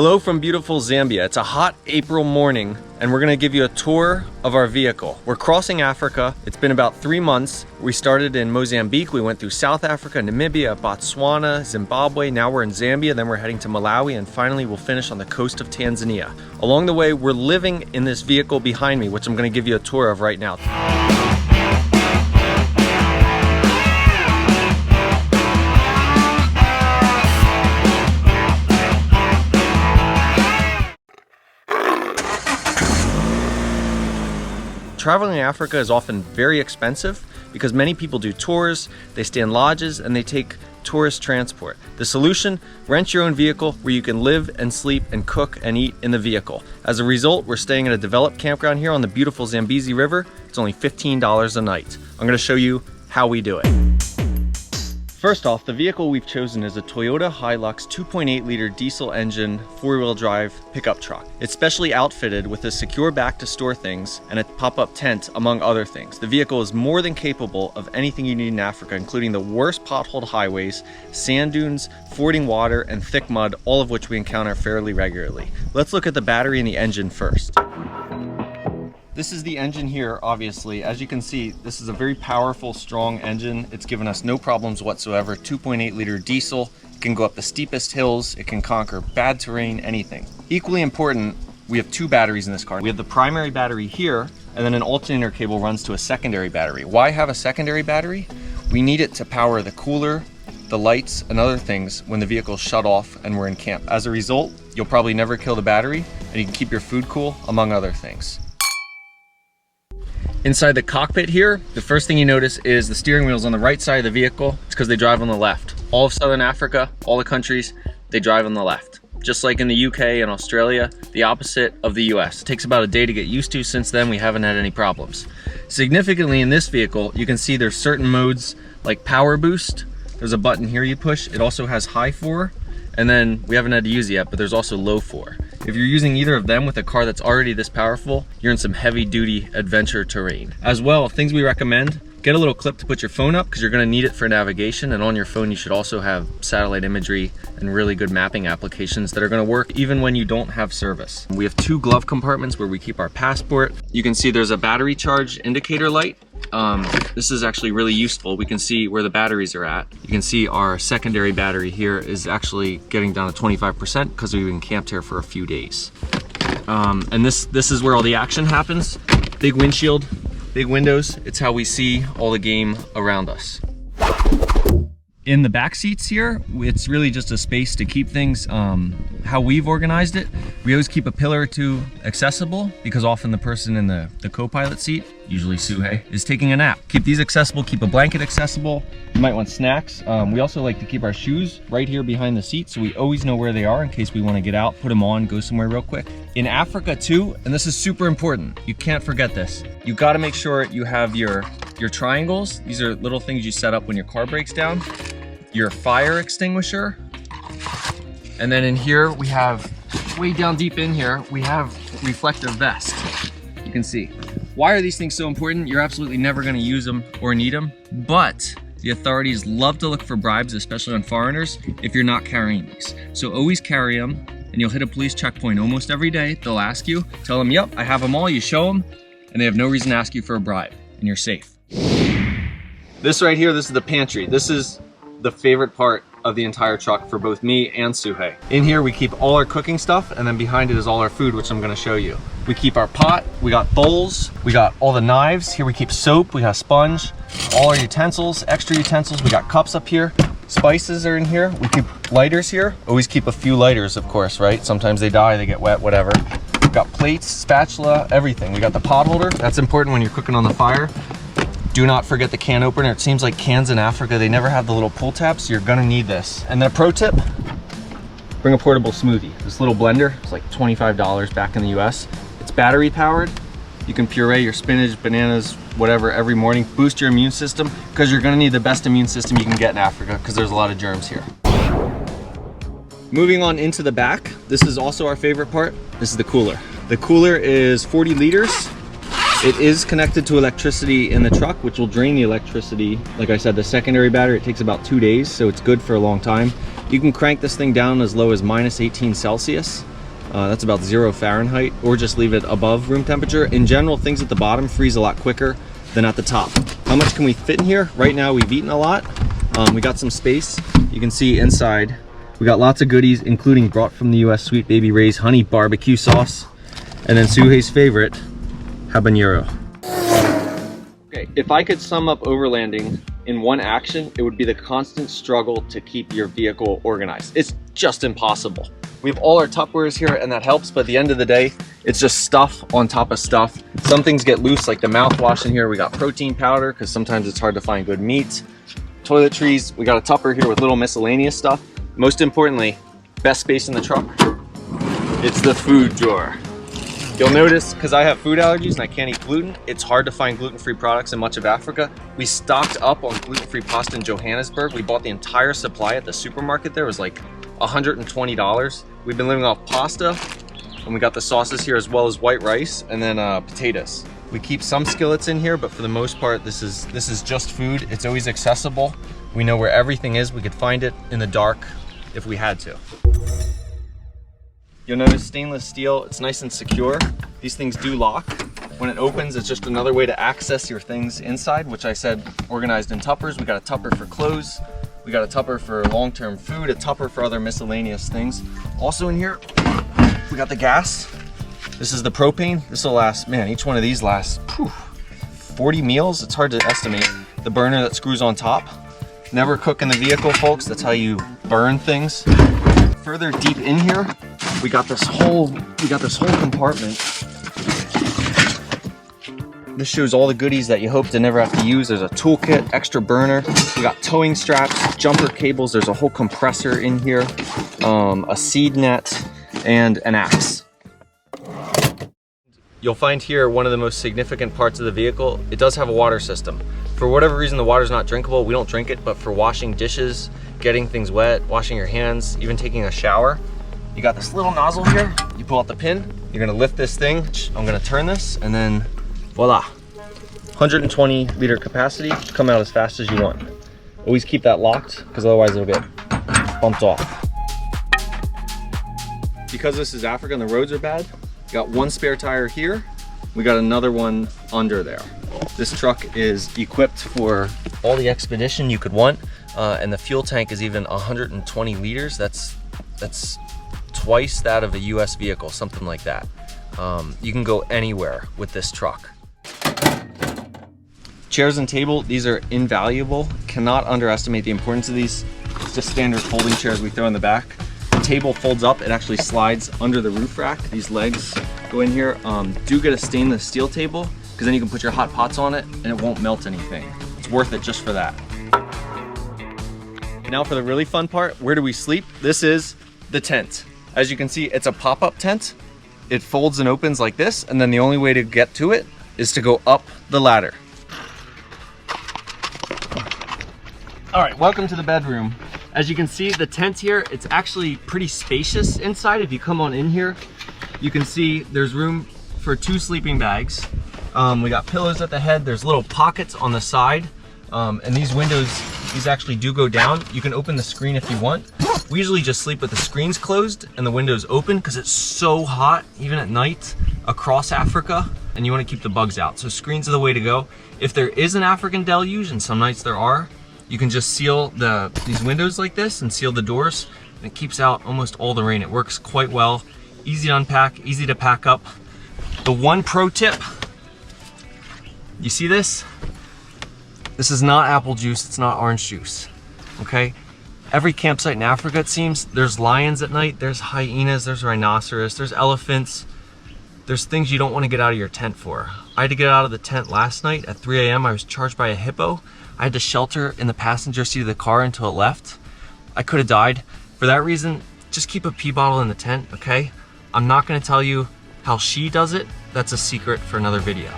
Hello from beautiful Zambia. It's a hot April morning and we're gonna give you a tour of our vehicle. We're crossing Africa. It's been about 3 months. We started in Mozambique. We went through South Africa, Namibia, Botswana, Zimbabwe. Now we're in Zambia, then we're heading to Malawi, and finally we'll finish on the coast of Tanzania. Along the way, we're living in this vehicle behind me, which I'm gonna give you a tour of right now. Traveling in Africa is often very expensive because many people do tours, they stay in lodges, and they take tourist transport. The solution, rent your own vehicle where you can live and sleep and cook and eat in the vehicle. As a result, we're staying at a developed campground here on the beautiful Zambezi River. It's only $15 a night. I'm gonna show you how we do it. First off, the vehicle we've chosen is a Toyota Hilux 2.8 liter diesel engine, 4-wheel drive pickup truck. It's specially outfitted with a secure back to store things and a pop-up tent, among other things. The vehicle is more than capable of anything you need in Africa, including the worst potholed highways, sand dunes, fording water, and thick mud, all of which we encounter fairly regularly. Let's look at the battery and the engine first. This is the engine here, obviously. As you can see, this is a very powerful, strong engine. It's given us no problems whatsoever. 2.8 liter diesel. It can go up the steepest hills. It can conquer bad terrain, anything. Equally important, we have 2 batteries in this car. We have the primary battery here, and then an alternator cable runs to a secondary battery. Why have a secondary battery? We need it to power the cooler, the lights, and other things when the vehicle's shut off and we're in camp. As a result, you'll probably never kill the battery, and you can keep your food cool, among other things. Inside the cockpit here, the first thing you notice is the steering wheel's on the right side of the vehicle. It's because they drive on the left. All of Southern Africa, all the countries, they drive on the left. Just like in the UK and Australia, the opposite of the US. It takes about a day to get used to. Since then, we haven't had any problems. Significantly in this vehicle, you can see there's certain modes like power boost. There's a button here you push. It also has high 4, and then we haven't had to use it yet, but there's also low 4. If you're using either of them with a car that's already this powerful, you're in some heavy duty adventure terrain. As well, things we recommend, get a little clip to put your phone up because you're gonna need it for navigation, and on your phone you should also have satellite imagery and really good mapping applications that are gonna work even when you don't have service. We have 2 glove compartments where we keep our passport. You can see there's a battery charge indicator light. This is actually really useful. We can see where the batteries are at. You can see our secondary battery here is actually getting down to 25% because we've been camped here for a few days. And this is where all the action happens. Big windshield, big windows. It's how we see all the game around us. In the back seats here, it's really just a space to keep things how we've organized it. We always keep a pillar or 2 accessible because often the person in the co-pilot seat, usually Suhei, is taking a nap. Keep these accessible, keep a blanket accessible. You might want snacks. We also like to keep our shoes right here behind the seat so we always know where they are in case we want to get out, put them on, go somewhere real quick. In Africa too, and this is super important, you can't forget this. You got to make sure you have your triangles. These are little things you set up when your car breaks down. Your fire extinguisher, and then in here we have, way down deep in here, we have reflective vest. You can see. Why are these things so important? You're absolutely never going to use them or need them, but the authorities love to look for bribes, especially on foreigners, if you're not carrying these. So always carry them, and you'll hit a police checkpoint almost every day. They'll ask you, tell them, yep, I have them all, you show them, and they have no reason to ask you for a bribe, and you're safe. This right here, this is the pantry. This is the favorite part of the entire truck for both me and Suhei. In here we keep all our cooking stuff, and then behind it is all our food, which I'm gonna show you. We keep our pot, we got bowls, we got all the knives. Here we keep soap, we got sponge, all our utensils, extra utensils. We got cups up here. Spices are in here. We keep lighters here. Always keep a few lighters, of course, right? Sometimes they die, they get wet, whatever. We've got plates, spatula, everything. We got the pot holder. That's important when you're cooking on the fire. Do not forget the can opener. It seems like cans in Africa, they never have the little pull tabs, so you're gonna need this. And then a pro tip, bring a portable smoothie. This little blender is like $25 back in the US. It's battery powered. You can puree your spinach, bananas, whatever every morning. Boost your immune system because you're gonna need the best immune system you can get in Africa because there's a lot of germs here. Moving on into the back, this is also our favorite part. This is the cooler. The cooler is 40 liters. It is connected to electricity in the truck, which will drain the electricity. Like I said, the secondary battery, it takes about 2 days, so it's good for a long time. You can crank this thing down as low as -18 Celsius. That's about 0 Fahrenheit, or just leave it above room temperature. In general, things at the bottom freeze a lot quicker than at the top. How much can we fit in here? Right now we've eaten a lot. We got some space. You can see inside we got lots of goodies, including brought from the US Sweet Baby Ray's honey barbecue sauce, and then Suhei's favorite, habanero. Okay, if I could sum up overlanding in one action, it would be the constant struggle to keep your vehicle organized. It's just impossible. We have all our Tupperwares here and that helps, but at the end of the day, it's just stuff on top of stuff. Some things get loose, like the mouthwash in here. We got protein powder, because sometimes it's hard to find good meat. Toiletries, we got a Tupper here with little miscellaneous stuff. Most importantly, best space in the truck, it's the food drawer. You'll notice, because I have food allergies and I can't eat gluten, it's hard to find gluten-free products in much of Africa. We stocked up on gluten-free pasta in Johannesburg. We bought the entire supply at the supermarket there. It was like $120. We've been living off pasta, and we got the sauces here as well as white rice, and then potatoes. We keep some skillets in here, but for the most part, this is just food. It's always accessible. We know where everything is. We could find it in the dark if we had to. You'll notice stainless steel, it's nice and secure. These things do lock. When it opens, it's just another way to access your things inside, which I said organized in tuppers. We got a tupper for clothes. We got a tupper for long-term food, a tupper for other miscellaneous things. Also in here, we got the gas. This is the propane. This will last, man, each one of these lasts 40 meals. It's hard to estimate. The burner that screws on top. Never cook in the vehicle, folks. That's how you burn things. Further deep in here, we got this whole compartment. This shows all the goodies that you hope to never have to use. There's a toolkit, extra burner. We got towing straps, jumper cables. There's a whole compressor in here, a seed net, and an axe. You'll find here one of the most significant parts of the vehicle. It does have a water system. For whatever reason, the water's not drinkable. We don't drink it, but for washing dishes, getting things wet, washing your hands, even taking a shower, you got this little nozzle here. You pull out the pin, you're gonna lift this thing. I'm gonna turn this, and then voila. 120 liter capacity, come out as fast as you want. Always keep that locked, because otherwise it'll get bumped off. Because this is Africa and the roads are bad, you got one spare tire here. We got another one under there. This truck is equipped for all the expedition you could want, and the fuel tank is even 120 liters. That's twice that of a US vehicle, something like that. You can go anywhere with this truck. Chairs and table, these are invaluable. Cannot underestimate the importance of these. It's just standard folding chairs we throw in the back. The table folds up, it actually slides under the roof rack. These legs go in here. Do get a stainless steel table, because then you can put your hot pots on it and it won't melt anything. It's worth it just for that. Now for the really fun part, where do we sleep? This is the tent. As you can see, it's a pop-up tent. It folds and opens like this, and then the only way to get to it is to go up the ladder. All right, welcome to the bedroom. As you can see, the tent here, it's actually pretty spacious inside. If you come on in here, you can see there's room for 2 sleeping bags. We got pillows at the head. There's little pockets on the side. And these windows, these actually do go down. You can open the screen if you want. We usually just sleep with the screens closed and the windows open, because it's so hot, even at night, across Africa, and you want to keep the bugs out. So screens are the way to go. If there is an African deluge, and some nights there are, you can just seal these windows like this and seal the doors, and it keeps out almost all the rain. It works quite well. Easy to unpack, easy to pack up. The one pro tip, you see this? This is not apple juice, it's not orange juice, okay? Every campsite in Africa, it seems, there's lions at night, there's hyenas, there's rhinoceros, there's elephants. There's things you don't want to get out of your tent for. I had to get out of the tent last night at 3 a.m. I was charged by a hippo. I had to shelter in the passenger seat of the car until it left. I could have died. For that reason, just keep a pee bottle in the tent, okay? I'm not gonna tell you how she does it. That's a secret for another video.